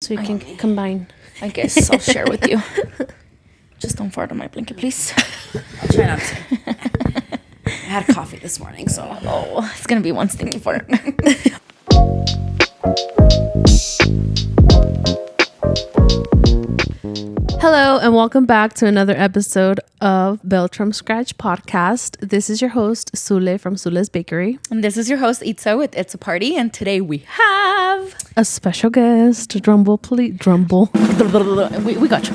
So we can combine. I guess I'll share with you. Just don't fart on my blanket, please. I'll try not to. I had coffee this morning, so. Oh, it's going to be one stinky fart. Hello, and welcome back to another episode of Beltram Scratch Podcast. This is your host, Sule from Sule's Bakery. And this is your host, Itza with Itza Party. And today we have... a special guest. Drumble, please. Drumble. we got you.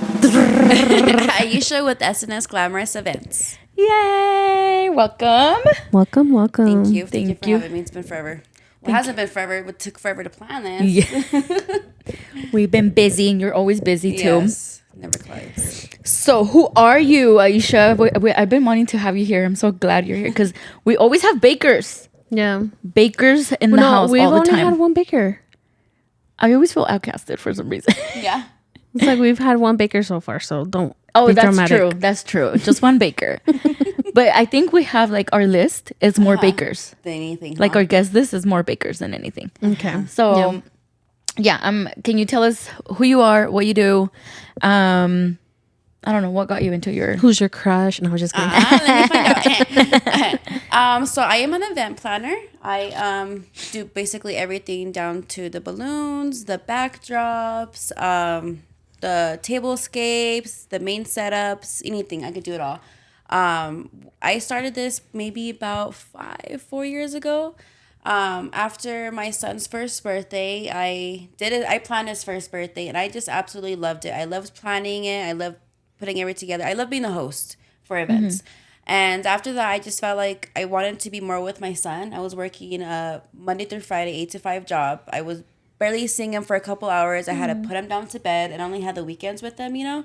Ieeshia with SNS Glamorous Events. Yay! Welcome. Welcome. Thank you. Thank Thank you for you. having me. It's been forever. Well, it hasn't been forever. It took forever to plan this. Yeah. We've been busy and you're always busy too. Yes. Never quite. So who are you, Ieeshia? I've been wanting to have you here. I'm so glad you're here because we always have bakers. Yeah. Bakers in the house we've all the only time. had one baker. I always feel outcasted for some reason. Yeah. It's like we've had one baker so far, so don't Oh, be that's dramatic. true. That's true. Just one baker. But I think we have like our list is more bakers. Than anything. Like our guest list is more bakers than anything. Okay. So yeah, can you tell us who you are, what you do? I don't know what got you into your Who's your crush? No, I was just kidding. Let me find out. So I am an event planner. I do basically everything down to the balloons, the backdrops, the tablescapes, the main setups, anything. I could do it all. I started this maybe about 4 years ago. After my son's first birthday, I planned his first birthday and I just absolutely loved it. I loved planning it. I loved putting everything together. I love being the host for events. Mm-hmm. And after that, I just felt like I wanted to be more with my son. I was working a Monday through Friday, 8 to 5 job. I was barely seeing him for a couple hours. I had to put him down to bed and only had the weekends with him, you know?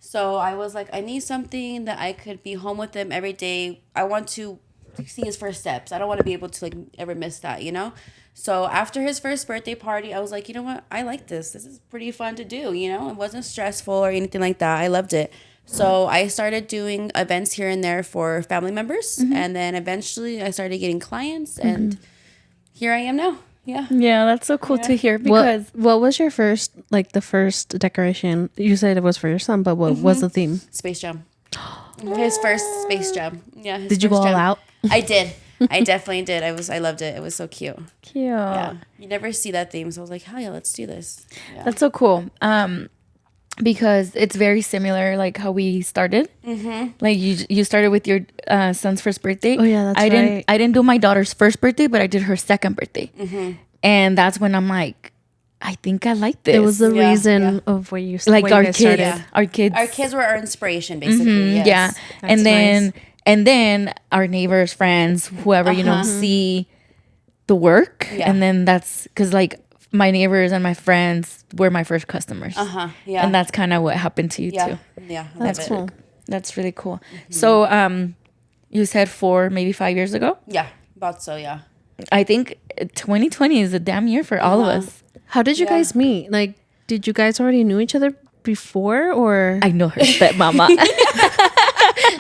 So I was like, I need something that I could be home with him every day. I want to see his first steps. I don't want to be able to like ever miss that, you know? So after his first birthday party, I was like, you know what? I like this. This is pretty fun to do, you know? It wasn't stressful or anything like that. I loved it. So I started doing events here and there for family members. Mm-hmm. And then eventually I started getting clients and here I am now. Yeah. Yeah, that's so cool to hear because what was your first, like the first decoration? You said it was for your son, but what was the theme? Space Jam. His first Space Jam. Yeah. Did you go all out? I did. I definitely did. I loved it. It was so cute. Cute. Yeah. You never see that theme. So I was like, hell yeah, let's do this. Yeah. That's so cool. Because it's very similar, like how we started. Mm-hmm. Like you started with your son's first birthday. Oh yeah, that's right. I didn't do my daughter's first birthday, but I did her second birthday. Mm-hmm. And that's when I'm like, I think I like this. It was the reason of where you like where our you kids. started. Yeah. Our kids were our inspiration, basically. Mm-hmm, yes. Yeah, That's and then our neighbors, friends, whoever see the work, and then that's because like my neighbors and my friends were my first customers. Yeah, and that's kind of what happened to you too. Yeah, that's cool. That's really cool. Mm-hmm. So, you said maybe 5 years ago. Yeah, about so. Yeah, I think 2020 is a damn year for all of us. How did you guys meet? Like, did you guys already knew each other before, or I know her stepmama.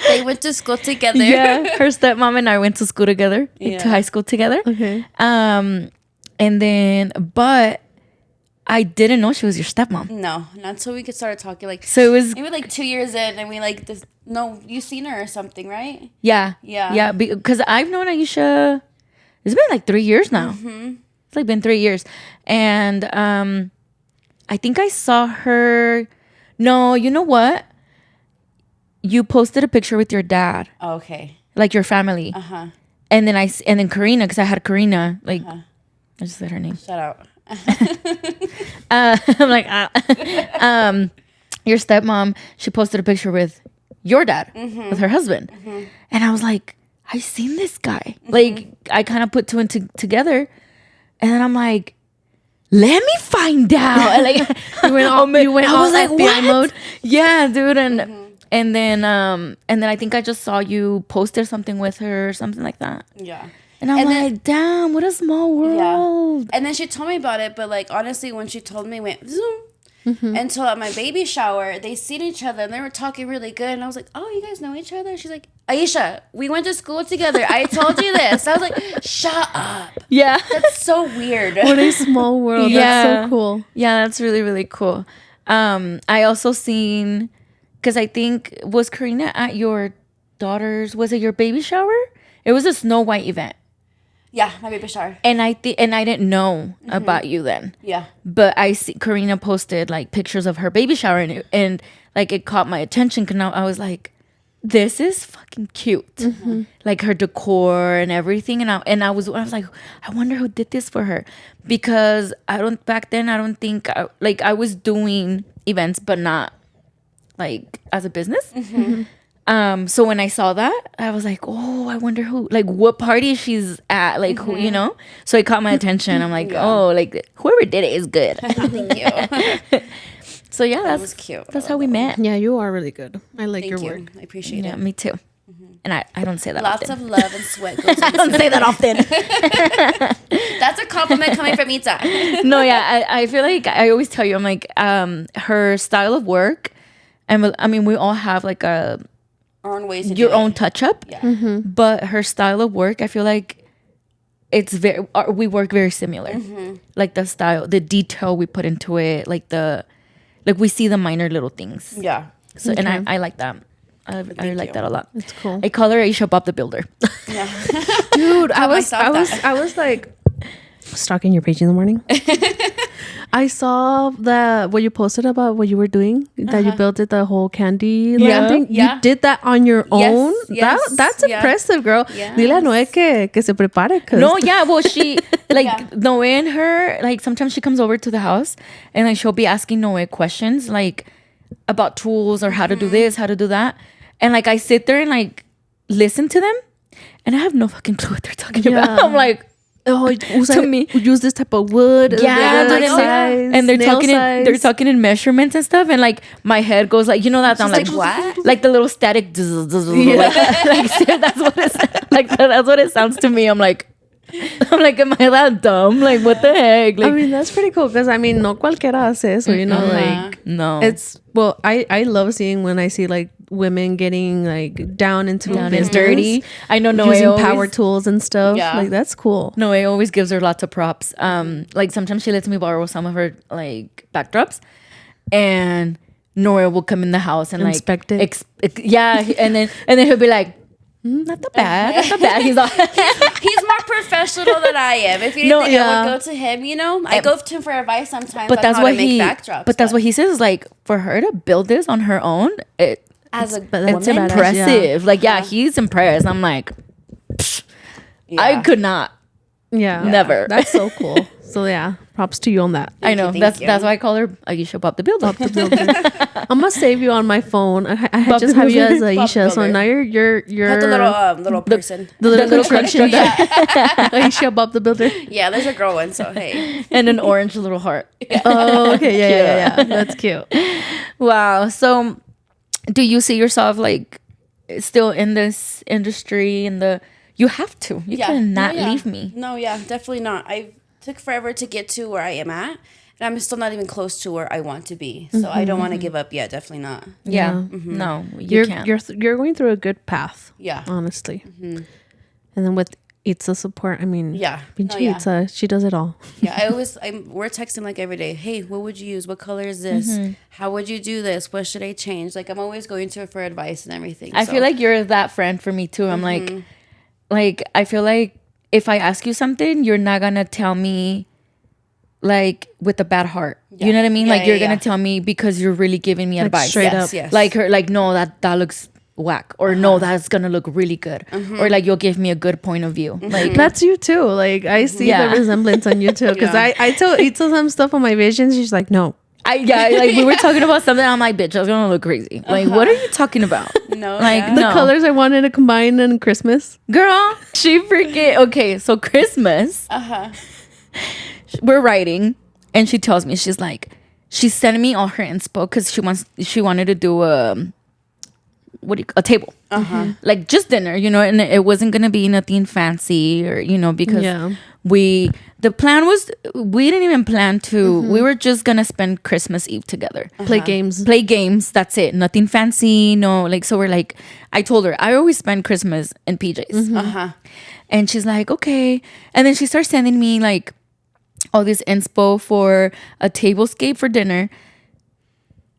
They went to school together. Yeah, her stepmom and I went to school together, to high school together. Okay. And then, but I didn't know she was your stepmom. No, not until we could start talking. Like, so it was maybe like 2 years in, and we like this. No, you seen her or something, right? Yeah. Yeah. Because I've known Ieeshia. It's been like 3 years now. Mm-hmm. It's like been 3 years, and I think I saw her. No, you know what? You posted a picture with your dad. Oh, okay. Like your family. And then Karina, because I had Karina. Like I just said her name. Shout out. I'm like, your stepmom. She posted a picture with your dad, with her husband, and I was like, I've seen this guy. Like I kind of put two and two together, and then I'm like, let me find out. And like you went I was like, FBI what? mode. Yeah, dude, and then I think I just saw you posted something with her or something like that. Yeah. And I'm like, damn, what a small world. Yeah. And then she told me about it, but like honestly, when she told me, it went zoom. Until at my baby shower, they seen each other and they were talking really good, and I was like, "Oh, you guys know each other?" She's like, Ieeshia, we went to school together. I told you this. I was like, shut up. Yeah. That's so weird. What a small world. Yeah. That's so cool. Yeah, that's really, really cool. I also seen, because I think, was Karina at your daughter's, was it your baby shower? It was a Snow White event. Yeah, my baby shower. And I didn't know about you then. Yeah. But I see Karina posted like pictures of her baby shower and like it caught my attention because I was like, this is fucking cute. Like her decor and everything. And I was like, I wonder who did this for her, because back then I don't think I was doing events, but not like as a business. So when I saw that, I was like, oh, I wonder who, like what party she's at, like who, you know? So it caught my attention. I'm like, oh, like whoever did it is good. Thank you. So yeah, That was cute. That's how we met. Yeah, you are really good. I like Thank your you. work. I appreciate Yeah, it. me too. And I don't say that Lots often. of love and sweat goes I don't say that often. That's a compliment coming from Itza. No, yeah, I feel like I always tell you, I'm like, her style of work, and I mean, we all have like Our own ways to your do it. own touch up, Yeah. but her style of work, I feel like we work very similar. Like the style, the detail we put into it, like we see the minor little things. Yeah. So and I like that. I like you. that a lot. It's cool. I call her Ieeshia Bob the Builder. Yeah. Dude, I myself was like stalking your page in the morning. I saw what you posted about what you were doing, that you built it, the whole candy land thing. Yeah. You did that on your own? yes, That's yeah. impressive, girl. Yes. Dile a Noé que se prepare. 'Cause No, yeah, well, she like Yeah. Noe and her, like sometimes she comes over to the house and like she'll be asking Noe questions like about tools or how to do this, how to do that, and like I sit there and like listen to them, and I have no fucking clue what they're talking about. Yeah. I'm like, Oh, To me- use this type of wood. yeah, like and, size, and they're nail talking size. they're talking in measurements and stuff, and like my head goes like, you know that sound like, like, what? like the little static that's what that's what it sounds to me. I'm like, am I that dumb? Like, what the heck? Like, I mean, that's pretty cool because I mean, no cualquiera hace eso, you know, like no, it's well, I love seeing when I see like women getting like down into down and business, dirty. I know Noe using always, power tools and stuff. Yeah. Like that's cool. Noe always gives her lots of props. Like sometimes she lets me borrow some of her like backdrops, and Noe will come in the house and like Inspect it. Yeah, and then he'll be like, not that bad, not that bad. He's all He's more professional than I am. If you didn't No, think yeah. I would go to him, you know, I go to him for advice sometimes. but on that's how what to make he backdrops. but that's what he says, like for her to build this on her own, as a but that's woman, badass. impressive. Like he's impressed. I'm like, yeah. I could not. Yeah, Never. That's so cool. So yeah, props to you on that. I know thank that's you. that's why I call her Ieeshia Bob the Builder. I'm gonna save you on my phone. I Bob just the have you as Builder. Aisha. So Builder. now you're Put the little person. the little construction construction. Aisha Bob the Builder. Yeah, there's a girl one, so hey. And an orange little heart. Oh, okay, yeah. That's cute. Wow. So, do you see yourself like still in this industry? You have to. You cannot leave me. No, yeah, definitely not. I took forever to get to where I am at, and I'm still not even close to where I want to be. So I don't want to give up yet. Definitely not. Yeah. No, you can't. You're going through a good path. Yeah. Honestly. And then with Itza support, I mean, Yeah. Pinche No, yeah. Itza, she does it all. Yeah, we're texting like every day. Hey, what would you use? What color is this? How would you do this? What should I change? Like I'm always going to her for advice and everything. I feel like you're that friend for me too. I'm like I feel like if I ask you something, you're not gonna tell me like with a bad heart. You know what I mean? Yeah, like you're yeah, gonna yeah. tell me because you're really giving me advice. straight yes, up. yes. Like her, like no, that looks whack, or no, that's gonna look really good, or like you'll give me a good point of view. Like That's you too. Like I see Yeah. the resemblance on you too. Because Yeah. I tell Itza some stuff on my vision. She's like, no. like we were talking about something. I'm like, bitch, I was gonna look crazy. Like, what are you talking about? no, Like yeah. The no. colors I wanted to combine in Christmas. Girl, she freaking okay. So Christmas, we're writing, and she tells me she's sending me all her inspo because she wanted to do a table. Like just dinner, you know, and it wasn't gonna be nothing fancy or, you know, because the plan was, we didn't even plan to, we were just gonna spend Christmas Eve together. Play games. That's it. Nothing fancy. No, like, so we're like, I told her, I always spend Christmas in PJs. And she's like, okay. And then she starts sending me like all this inspo for a tablescape for dinner.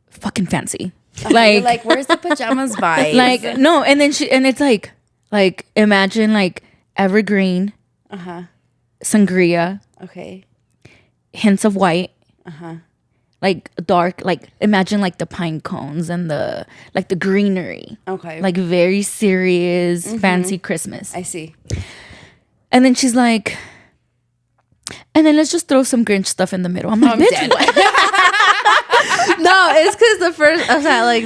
Fucking fancy. Like, you're like, where's the pajamas vibe? Like, no. And then it's like imagine like evergreen, sangria, okay, hints of white, like dark, like imagine like the pine cones and the greenery. Okay. Like very serious, fancy Christmas. I see. And then she's like, and then let's just throw some Grinch stuff in the middle. I'm like, I'm bitch, dead. No, it's because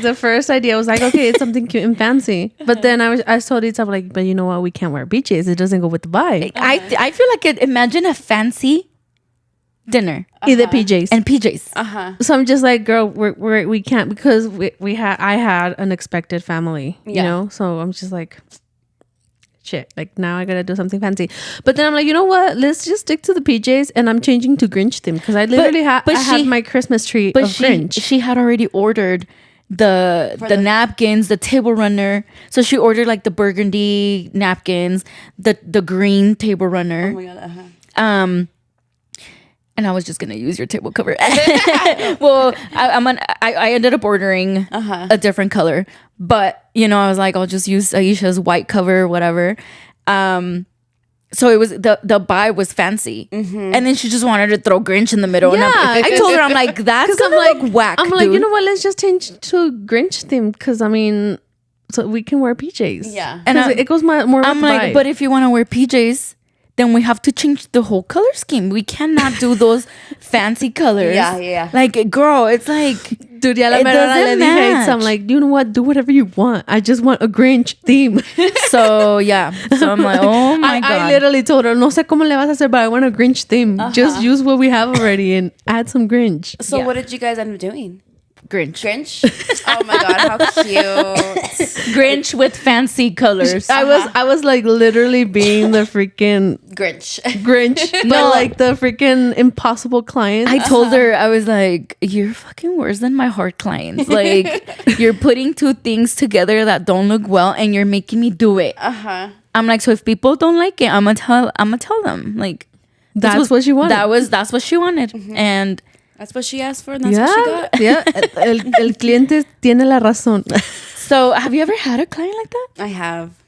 the first idea was like, okay, it's something cute and fancy. But then I told Itza, like, but you know what? We can't wear BJs. It doesn't go with the vibe. I feel like imagine a fancy dinner. Either PJs and PJs. So I'm just like, girl, we can't, because I had an unexpected family, you know. So I'm just like, shit, like now I gotta do something fancy. But then I'm like, you know what? Let's just stick to the PJs, and I'm changing to Grinch theme because I literally had my Christmas tree of Grinch. She had already ordered the napkins, the table runner. So she ordered like the burgundy napkins, the green table runner. Oh my god. And I was just gonna use your table cover. Well, I ended up ordering a different color, but you know, I was like, I'll just use Ieeshia's white cover, whatever. So it was the buy was fancy, and then she just wanted to throw Grinch in the middle. Yeah, and I told her, I'm like, that's gonna look whack. I'm like, you know what? Let's just change to Grinch theme because I mean, so we can wear PJs. Yeah, and it goes more. I'm like, vibe. but if you want to wear PJs, then we have to change the whole color scheme. We cannot do those fancy colors. Yeah. Like, girl, it's like, dude, ya la it mera doesn't le dije, match. I'm like, you know what? Do whatever you want. I just want a Grinch theme. So yeah. So I'm like, oh my god. I literally told her, no sé cómo le vas a hacer, but I want a Grinch theme. Just use what we have already and add some Grinch. So what did you guys end up doing? Grinch. Oh my god, how cute. Grinch with fancy colors. I was like literally being the freaking Grinch. but like the freaking impossible client. I told her, I was like, you're fucking worse than my hard clients. Like, you're putting two things together that don't look well and you're making me do it. I'm like, so if people don't like it, I'm gonna tell them. Like, that's what she wanted. That's what she wanted. And that's what she asked for, and that's what she got. Yeah. El cliente tiene la razón. So, have you ever had a client like that? I have.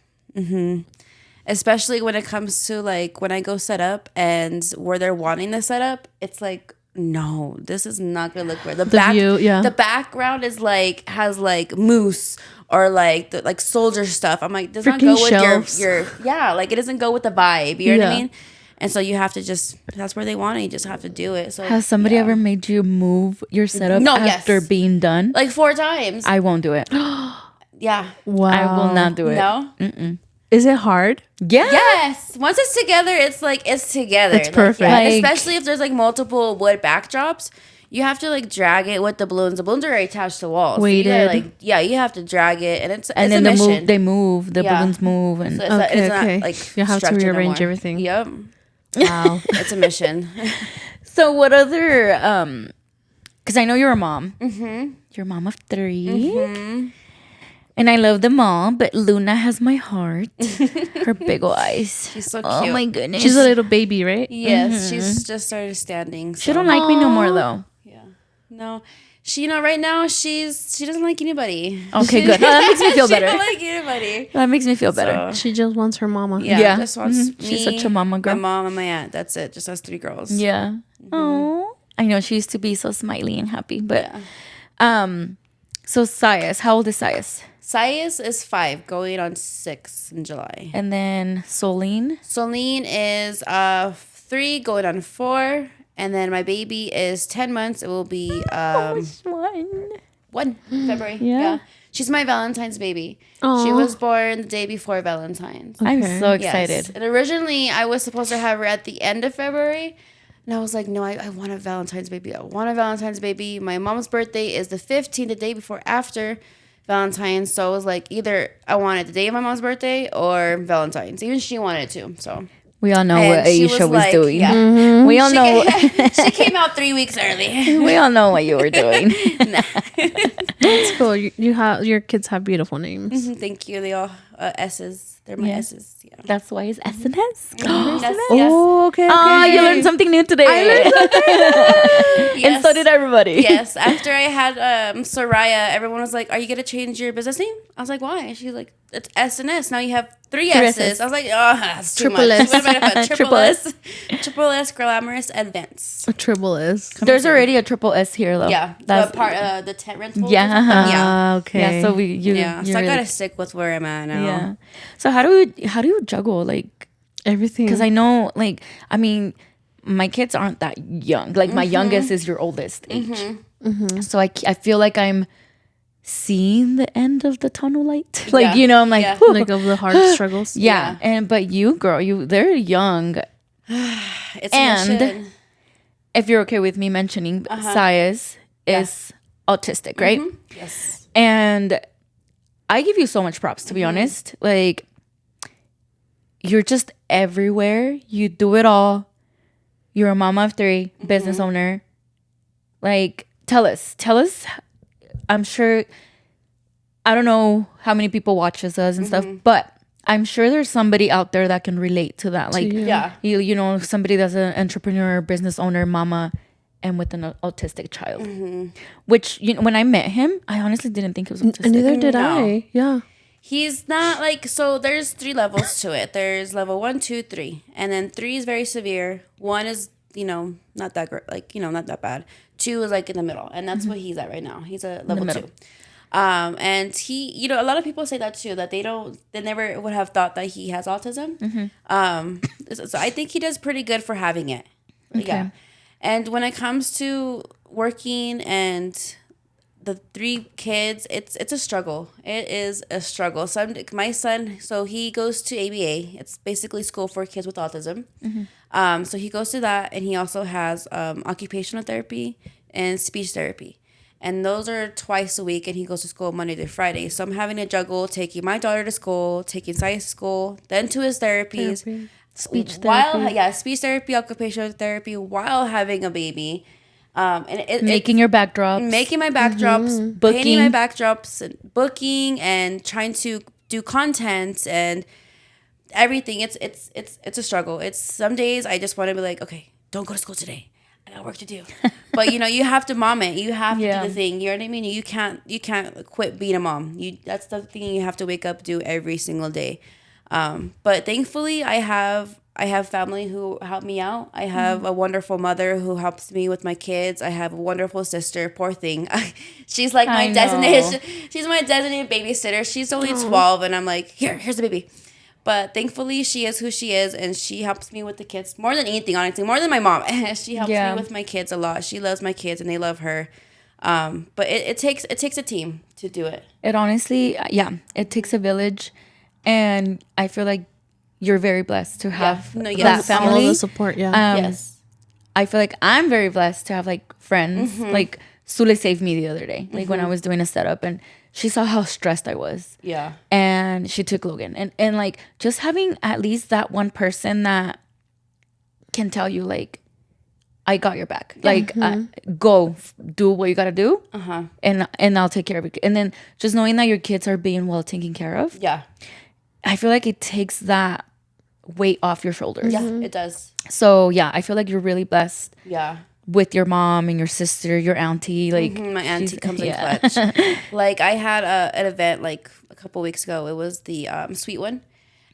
Especially when it comes to like when I go set up and where they're wanting to set up, it's like, no, this is not gonna look right. The background is like has like moose or like the like soldier stuff. I'm like, does not go with shelves. your like it doesn't go with the vibe. You know what I mean? And so you have to just, that's where they want it. You just have to do it. So has somebody ever made you move your setup after being done? Like 4 times. I won't do it. Yeah. Wow. I will not do it. No? Mm-mm. Is it hard? Yeah. Yes. Once it's together, it's like, it's together. It's perfect. Like, Like, especially if there's like multiple wood backdrops. You have to like drag it with the balloons. The balloons are already attached to walls. Weighted. So you gotta, you have to drag it. And it's and it's then a mission. they move. The balloons move. And So it's Okay. not like You have to structured no rearrange more. everything. Yep. Wow. It's a mission. so what other because I know you're a mom. You're a mom of 3. And I love them all, but Luna has my heart. Her big ol' eyes. She's so cute. Oh my goodness. She's a little baby, right? Yes, she's just started standing. So. She don't like me no more though. Yeah. No. She, right now, she doesn't like anybody. Okay, good. No, that makes me feel better. She don't like anybody. That makes me feel better. She just wants her mama. Yeah. Just wants me, She's such a mama girl. my mom, and my aunt. That's it. Just us 3 girls. Yeah. Oh, I know she used to be so smiley and happy, but so Sias, how old is Sias? Sias is 5, going on 6 in July. And then Solene. Solene is 3, going on 4. And then my baby is 10 months. It will be 1 February. Yeah. She's my Valentine's baby. Aww. She was born the day before Valentine's. I'm so Yes. excited. And originally I was supposed to have her at the end of February. And I was like, no, I want a Valentine's baby. I want a Valentine's baby. My mom's birthday is the 15th, the day before after. Valentine's. So it was like either I wanted the day of my mom's birthday or Valentine's. Even she wanted to. So we all know what Ieeshia was doing. Yeah. Mm-hmm. We all know. She came out 3 weeks early. We all know what you were doing. That's cool. You have your kids have beautiful names. Thank you. They all S's. They're my S's. Yeah. That's why it's SNS. Oh, okay. Oh, you learned something new today. I learned something. Yes. And so did everybody. Yes. After I had Soraya, everyone was like, "Are you gonna change your business name?" I was like, "Why?" She's like, "It's SNS. Now you have three S's." I was like, "Oh, that's too Triple much." S. What about a Triple S. Triple S. Glamorous Advance. A triple S. There's already a triple S here, though. Yeah, That's the part the tent rental. Yeah. Yeah. Okay. Yeah. So So I gotta stick with where I'm at now. Yeah. So how do you juggle like everything? because I know like I mean my kids aren't that young. Like my youngest is your oldest age. So I feel like I'm seeing the end of the tunnel light. Like you know I'm like whew. like of the hard struggles. Yeah. And but you girl, they're young. It's And a mission. if you're okay with me mentioning, Sayas is autistic, right? Yes. And I give you so much props, to be honest. Like, you're just everywhere. You do it all. You're a mama of three, business owner. Like, tell us. I'm sure, I don't know how many people watches us and stuff, but I'm sure there's somebody out there that can relate to that. Like, you know, somebody that's an entrepreneur, business owner, mama, and with an autistic child. Which, you know, when I met him, I honestly didn't think he was autistic. And neither did I. Yeah. He's not like, so there's 3 levels to it. There's level 1, 2, 3. And then 3 is very severe. 1 is, you know, not that great, like, you know, not that bad. 2 is like in the middle. And that's what he's at right now. He's a level 2. And he, you know, a lot of people say that too, that they never would have thought that he has autism. So I think he does pretty good for having it. Okay. Yeah. And when it comes to working and the 3 kids, it's a struggle. It is a struggle. So my son, so he goes to ABA. It's basically school for kids with autism. So he goes to that, and he also has occupational therapy and speech therapy. And those are twice a week, and he goes to school Monday to Friday. So I'm having to juggle taking my daughter to school, taking Sai to school, then to his therapies. Speech therapy. Speech therapy, occupational therapy, while having a baby. And making your backdrops. Making my backdrops, painting my backdrops, and booking, and trying to do content and everything. It's a struggle. It's some days I just want to be like, okay, don't go to school today. I got work to do. But you know, you have to mom it. You have to do the thing. You know what I mean? You can't quit being a mom. That's the thing you have to wake up, do every single day. But thankfully I have family who help me out. I have a wonderful mother who helps me with my kids. I have a wonderful sister. Poor thing. She's like my designated. She's my designated babysitter. She's only 12, and I'm like, here's the baby. But thankfully, she is who she is, and she helps me with the kids more than anything, honestly, more than my mom. She helps me with my kids a lot. She loves my kids, and they love her. But it takes a team to do it. It honestly, it takes a village, and I feel like you're very blessed to have that family. All the support, Yes. I feel like I'm very blessed to have like friends. Like Sule saved me the other day, like when I was doing a setup, and she saw how stressed I was. Yeah. And she took Logan. And like just having at least that one person that can tell you like, I got your back. Like go do what you gotta do. And I'll take care of it. And then just knowing that your kids are being well taken care of. Yeah. I feel like it takes that weight off your shoulders. Yeah, it does. So yeah, I feel like you're really blessed. Yeah. With your mom and your sister, your auntie, like my auntie comes in clutch. Like I had an event like a couple weeks ago. It was the sweet one,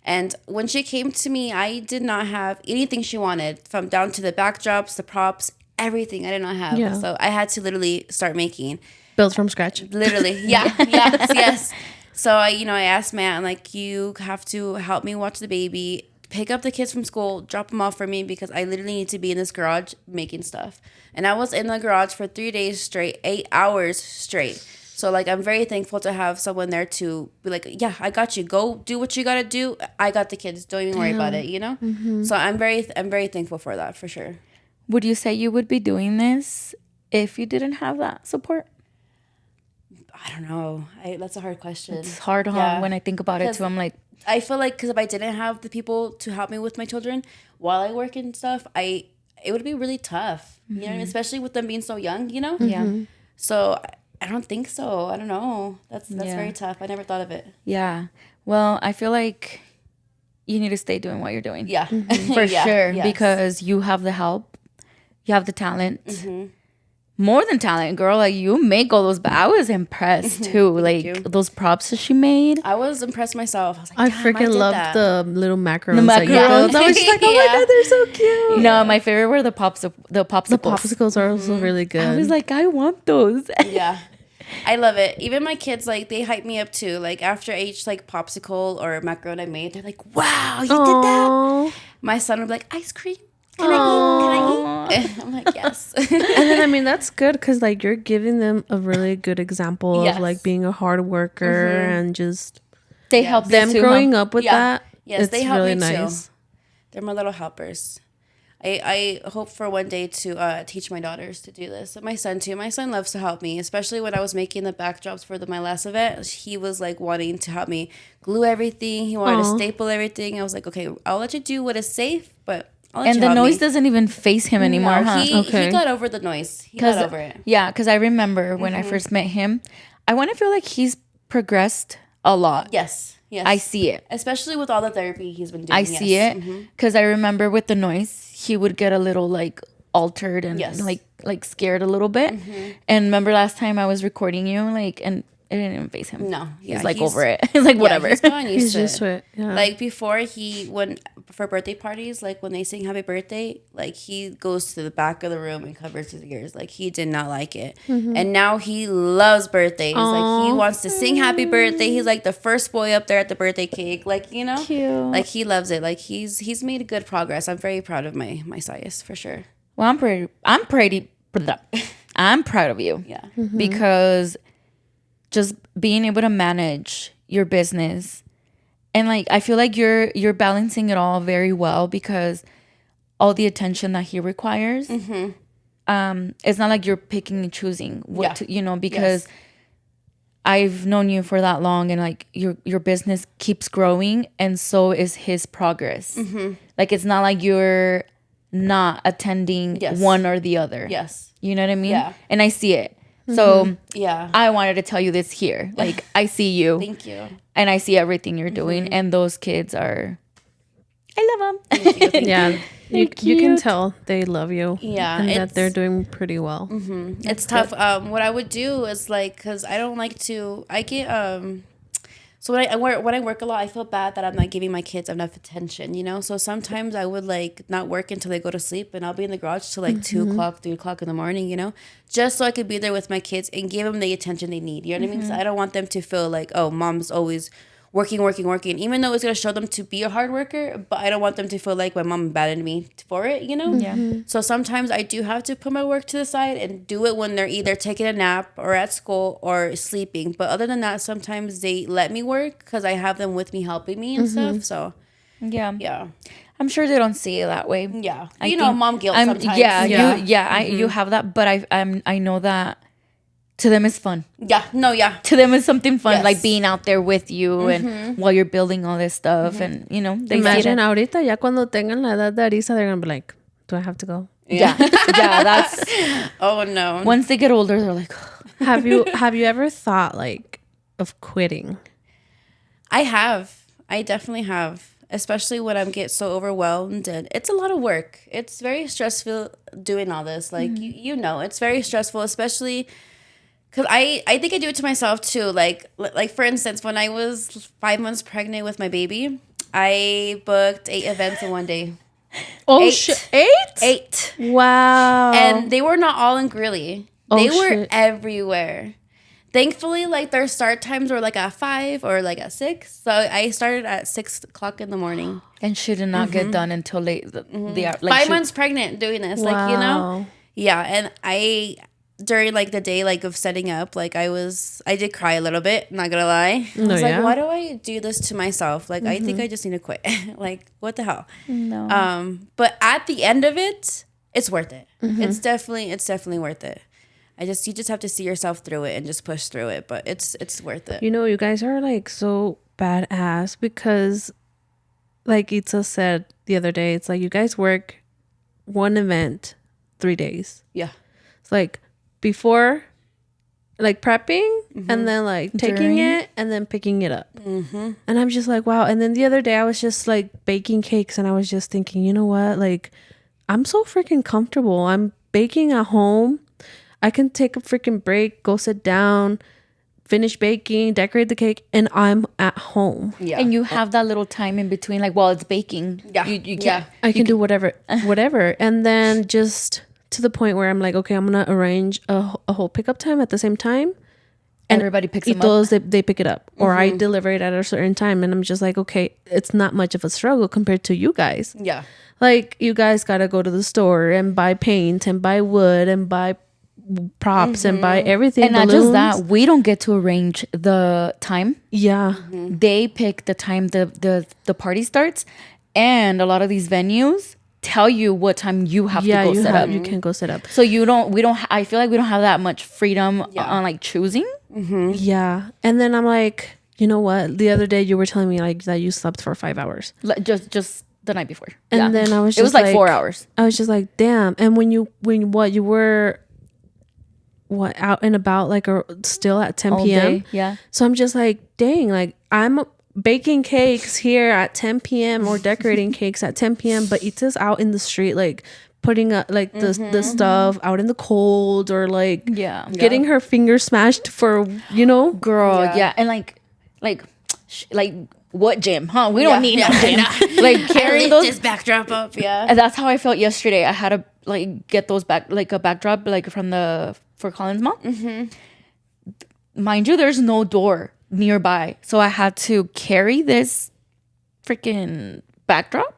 and when she came to me, I did not have anything she wanted, from down to the backdrops, the props, everything. I did not have. Yeah. So I had to literally start making. Build from scratch. Literally, yes. So I asked Matt, I'm like, you have to help me watch the baby, pick up the kids from school, drop them off for me, because I literally need to be in this garage making stuff. And I was in the garage for 3 days straight, 8 hours straight. So like, I'm very thankful to have someone there to be like, yeah, I got you. Go do what you got to do. I got the kids. Don't even worry about it, you know? So I'm very thankful for that, for sure. Would you say you would be doing this if you didn't have that support? I don't know. That's a hard question. It's hard, when I think about it too. I'm like, I feel like because if I didn't have the people to help me with my children while I work and stuff, it would be really tough. You know, especially with them being so young. You know. Yeah. So I don't think so. I don't know. That's very tough. I never thought of it. Yeah. Well, I feel like you need to stay doing what you're doing. Yeah. For sure. Yes. Because you have the help. You have the talent. More than talent, girl. Like, you make all those. But I was impressed too. Like, those props that she made. I was impressed myself. I was like, I freaking loved the little macarons. The macarons. I was just like, oh my God, they're so cute. No, my favorite were the popsicles. The popsicles are also really good. I was like, I want those. Yeah. I love it. Even my kids, like, they hype me up too. Like, after each, like, popsicle or macaron I made, they're like, wow, you did that? My son would be like, ice cream? Can I eat? I'm like, yes. And then, I mean, that's good because, like, you're giving them a really good example of, like, being a hard worker and just... They help them too, growing up with that. Yes, they help really me nice. too. They're my little helpers. I hope for one day to teach my daughters to do this. And my son too. My son loves to help me, especially when I was making the backdrops for my last event. He was like wanting to help me glue everything. He wanted to staple everything. I was like, okay, I'll let you do what is safe, but I'll let you and the help noise me. doesn't even face him anymore, huh? He got over the noise. He got over it. Yeah, because I remember when I first met him, I want to feel like he's progressed a lot. Yes. Yes. I see it. Especially with all the therapy he's been doing. I see it because I remember with the noise, he would get a little like altered and like scared a little bit. And remember last time I was recording you, like, and it didn't even face him. No, he's like over it. He's like whatever. He's gone used He's to it. Yeah. Like before, for birthday parties, like when they sing happy birthday, like he goes to the back of the room and covers his ears. Like he did not like it. And now he loves birthdays. Like he wants to sing happy birthday. He's like the first boy up there at the birthday cake. Like, you know, cute. Like he loves it. Like he's made good progress. I'm very proud of my Sias for sure. Well, I'm proud of you. Yeah. Because just being able to manage your business, and like I feel like you're balancing it all very well, because all the attention that he requires, it's not like you're picking and choosing what to, you know, because I've known you for that long, and like your business keeps growing, and so is his progress. Like it's not like you're not attending one or the other. Yes. You know what I mean? Yeah. And I see it. So yeah, I wanted to tell you this here. Like I see you. Thank you. And I see everything you're doing. And those kids are, I love them. Thank you. Yeah. You can tell they love you. Yeah. And that they're doing pretty well. It's tough. What I would do is like, because I don't like to, I get, so when I work a lot, I feel bad that I'm not giving my kids enough attention, you know? So sometimes I would like not work until they go to sleep, and I'll be in the garage till like 2 o'clock, 3 o'clock in the morning, you know? Just so I could be there with my kids and give them the attention they need. You know what I mean? Because I don't want them to feel like, oh, mom's always working, even though it's going to show them to be a hard worker, but I don't want them to feel like my mom abandoned me for it, you know? Yeah. So sometimes I do have to put my work to the side and do it when they're either taking a nap or at school or sleeping. But other than that, sometimes they let me work because I have them with me helping me and stuff. So yeah. I'm sure they don't see it that way. Yeah. You know, mom guilt sometimes. You have that, but I know that to them is fun. Yeah. No, yeah. To them is something fun, Yes. like being out there with you and while you're building all this stuff, and you know, they Imagine ahorita ya cuando tengan la edad de Ieeshia, they're gonna be like, do I have to go? Yeah. That's Oh no. once they get older, they're like, Have you ever thought like of quitting? I definitely have. Especially when I get so overwhelmed, and it's a lot of work. It's very stressful doing all this. Like you know, it's very stressful, especially because I think I do it to myself too. Like for instance, when I was 5 months pregnant with my baby, I booked 8 events in one day. oh 8. Wow. And they were not all in Greeley. They were shit. everywhere. Thankfully, like their start times were like at 5 or like at 6. So I started at 6 o'clock in the morning. and she did not get done until late. They are 5 months pregnant doing this, like, you know? Wow. Yeah, and I during like the day like of setting up, like I did cry a little bit, not gonna lie. I was like, why do I do this to myself? Like I think I just need to quit. Like what the hell? No. But at the end of it, it's worth it. It's definitely worth it. You just have to see yourself through it and just push through it. But it's worth it. You know, you guys are like so badass because, like Itza said the other day, it's like you guys work one event 3 days. Yeah. It's like before, like prepping, and then like taking it and then picking it up. And I'm just like, wow. And then the other day I was just like baking cakes, and I was just thinking, you know what? Like, I'm so freaking comfortable. I'm baking at home. I can take a freaking break, go sit down, finish baking, decorate the cake, and I'm at home. Yeah. And you have that little time in between, like while it's baking. Yeah. You can't. I can do whatever. And then just to the point where I'm like, okay, I'm going to arrange a whole pickup time at the same time. And everybody picks them those, up. they pick it up. Or I deliver it at a certain time. And I'm just like, okay, it's not much of a struggle compared to you guys. Yeah. Like, you guys got to go to the store and buy paint and buy wood and buy props and buy everything. And not just that, we don't get to arrange the time. Yeah. They pick the time the party starts, and a lot of these venues tell you what time you have to go set up. You can go set up. So I feel like we don't have that much freedom on like choosing. Yeah. And then I'm like, you know what? The other day you were telling me like that you slept for 5 hours. Just the night before. And then I was just it was like 4 hours. I was just like, damn. And when you were out and about, like, still at 10 All p.m. day, yeah. So I'm just like, dang, like I'm baking cakes here at 10 p.m. or decorating cakes at 10 p.m. But Itza's out in the street, like putting up like the stuff out in the cold, or like getting her fingers smashed for, you know, girl. Yeah. And like what gym? Huh? We don't need no gym. Like carrying this backdrop up. Yeah. And that's how I felt yesterday. I had to like get those a backdrop like for Colin's mom. Mind you, there's no door nearby, so I had to carry this freaking backdrop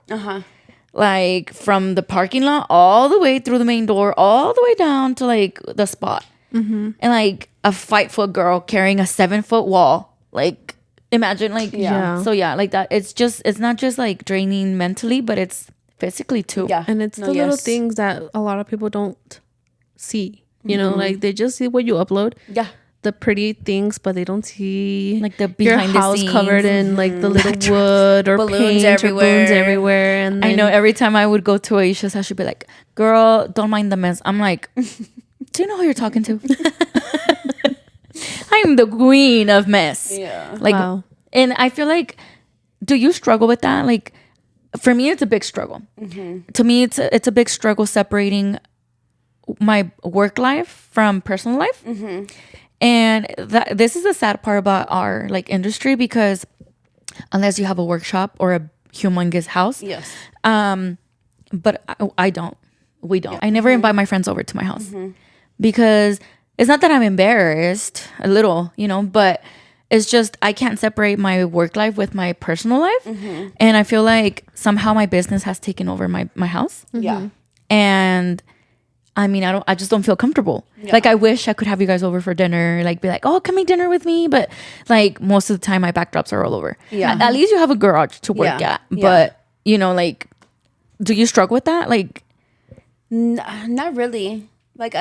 like from the parking lot all the way through the main door, all the way down to like the spot. And like a 5-foot girl carrying a 7-foot wall. Like, imagine, like, so like that. It's not just like draining mentally, but it's physically too. And it's the little things that a lot of people don't see. You know, like they just see what you upload. Yeah. The pretty things, but they don't see like the your behind house the scenes covered in like the little wood or balloons paint everywhere. or balloons everywhere. And then, I know every time I would go to Ieeshia's house, she'd be like, "Girl, don't mind the mess." I'm like, "Do you know who you're talking to?" I'm the queen of mess. Yeah. Like, wow. And I feel like, do you struggle with that? Like, for me, it's a big struggle. To me, it's a big struggle separating my work life from personal life. And this is the sad part about our like industry, because unless you have a workshop or a humongous house, but I don't. We don't. I never invite my friends over to my house because it's not that I'm embarrassed a little, you know, but it's just I can't separate my work life with my personal life. And I feel like somehow my business has taken over my house. Yeah. And I mean, I just don't feel comfortable. Like, I wish I could have you guys over for dinner, like be like, oh, come eat dinner with me. But like most of the time my backdrops are all over. Yeah. At least you have a garage to work at. But, you know, like, do you struggle with that? Like, not really. Like,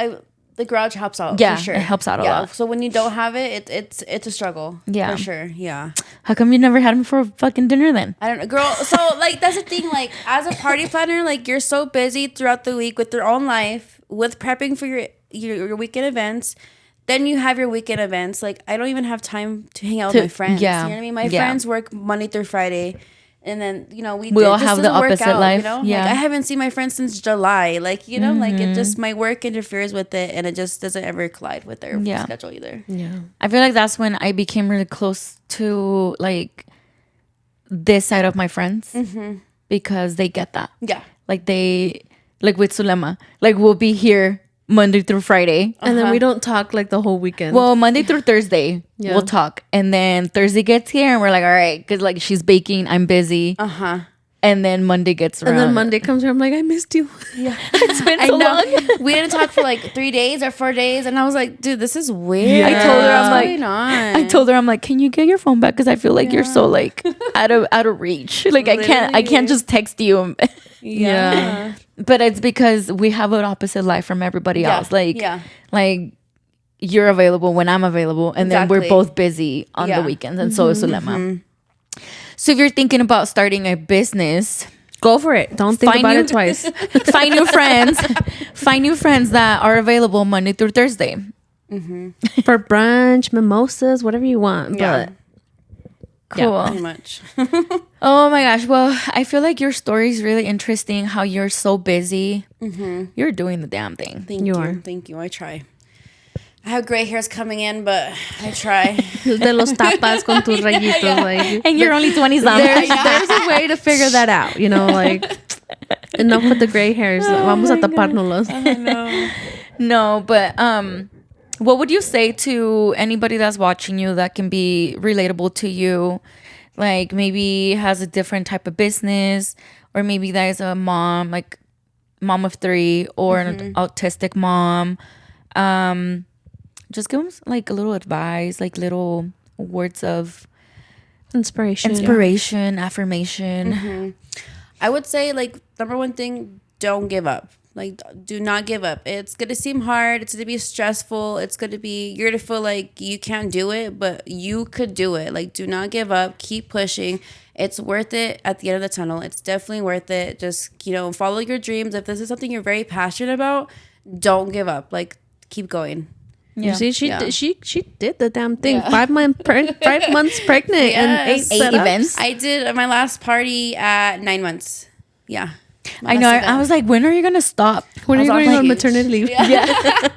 the garage helps out. Yeah, for sure. It helps out a lot. So when you don't have it, it's a struggle. Yeah, for sure. Yeah. How come you never had me for a fucking dinner then? I don't know, girl. So like that's the thing. Like, as a party planner, like you're so busy throughout the week with your own life, with prepping for your weekend events. Then you have your weekend events. Like, I don't even have time to hang out with my friends. Yeah. You know what I mean? My friends work Monday through Friday. And then, you know, we all have the opposite life. You know? Yeah. Like, I haven't seen my friends since July. Like, you know, like it just, my work interferes with it, and it just doesn't ever collide with their schedule either. Yeah. I feel like that's when I became really close to like this side of my friends because they get that. Yeah. Like like with Sulema, like we'll be here Monday through Friday. And then we don't talk like the whole weekend. Well, Monday through Thursday, we'll talk. And then Thursday gets here and we're like, all right, because like she's baking, I'm busy. And then Monday gets around. And then Monday comes here, I'm like, I missed you. Yeah. It's been so long. We didn't talk for like 3 days or 4 days. And I was like, dude, this is weird. Yeah. I told her, I'm like, can you get your phone back? Because I feel like you're so like out of reach. Like I can't just text you. Yeah. But it's because we have an opposite life from everybody else. Like you're available when I'm available, and then we're both busy on the weekends, and so is Sulema. So if you're thinking about starting a business, go for it. Don't think about it twice. Find new friends. Find new friends that are available Monday through Thursday. For brunch, mimosas, whatever you want. Yeah. But cool. Yeah, pretty much. Oh my gosh. Well, I feel like your story is really interesting. How you're so busy. You're doing the damn thing. Thank you. Thank you. I try. I have gray hairs coming in, but I try. De los tapas con tus rayitos. Like, And you're only 20 something. there's a way to figure that out, you know, like enough with the gray hairs. Vamos a tapárnoslos. No, but what would you say to anybody that's watching you that can be relatable to you? Like maybe has a different type of business, or maybe that is a mom, like mom of 3, or an autistic mom. Just give them like a little advice, like little words of inspiration, affirmation. I would say, like, number one thing, don't give up. Like, do not give up. It's going to seem hard. It's going to be stressful. It's going to be, you're going to feel like you can't do it, but you could do it. Like, do not give up. Keep pushing. It's worth it at the end of the tunnel. It's definitely worth it. Just, you know, follow your dreams. If this is something you're very passionate about, don't give up. Like, keep going. Yeah. You see, she did the damn thing. 5 months pregnant and 8 events. I did my last party at 9 months. Yeah. I know. I was like, when are you gonna stop? When are you going on maternity leave? Yeah.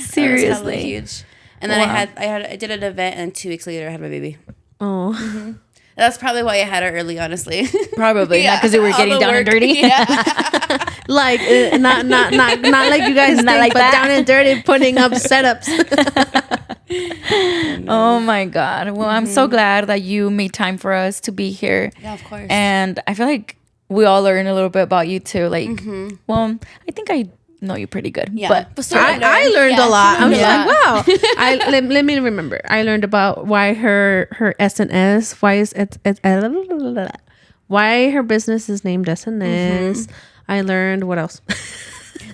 Seriously. Huge. And then I did an event, and 2 weeks later I had my baby. Oh. That's probably why I had her early, honestly. Probably not because they were getting down and dirty. Like not like you guys think, like but that. Down and dirty, putting up setups. Oh my God! Well, I'm so glad that you made time for us to be here. Yeah, of course. And I feel like we all learned a little bit about you too. Like, well, I think I know you pretty good. Yeah, but I learned a lot. I'm just like, wow. Let me remember. I learned about why her SNS, why her business is named SNS. I learned what else.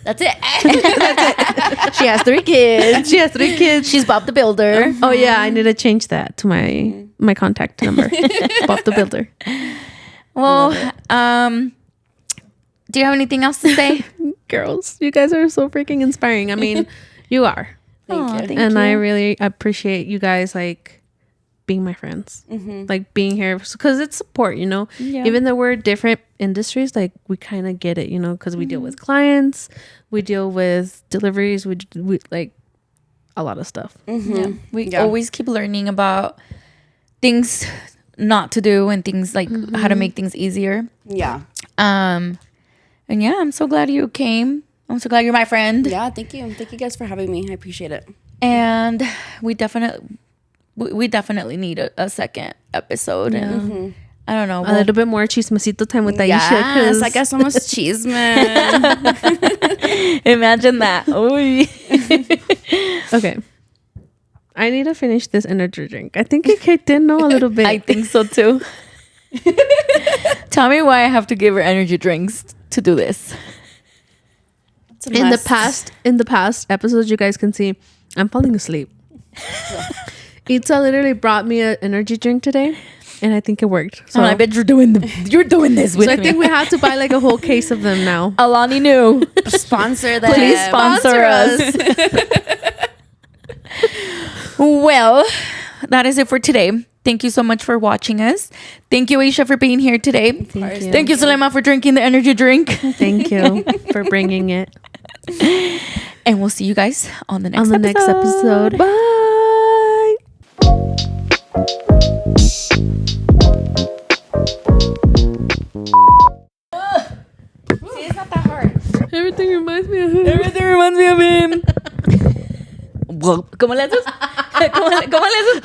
That's it. She has 3 kids. She's Bob the Builder. Oh yeah, I need to change that to my contact number. Bob the Builder. Well, do you have anything else to say? Girls, you guys are so freaking inspiring. I mean, you are. Thank you. And I really appreciate you guys like being my friends, like being here because it's support, you know. Even though we're different industries, like we kind of get it, you know, because we deal with clients, we deal with deliveries, we like a lot of stuff. We always keep learning about things not to do and things like how to make things easier. And yeah, I'm so glad you came. I'm so glad you're my friend. Yeah, thank you guys for having me. I appreciate it. And we definitely need a second episode. And I don't know, a little bit more chismecito time with Ieeshia. Yes, I guess almost cheese man. Imagine that. Okay, I need to finish this energy drink. I think it kicked in a little bit. I think so too. Tell me why I have to give her energy drinks to do this. In the past episodes, you guys can see I'm falling asleep. Itza literally brought me an energy drink today, and I think it worked. So I bet you're doing this with me. I think we have to buy like a whole case of them now. Alani knew. Sponsor them. Please sponsor us. Well, that is it for today. Thank you so much for watching us. Thank you, Ieeshia, for being here today. Thank you, Sulema, for drinking the energy drink. Thank you for bringing it. And we'll see you guys on the next episode. Bye. See, it's not that hard. Everything reminds me of him. ¿Cómo le haces? ¿Cómo le haces?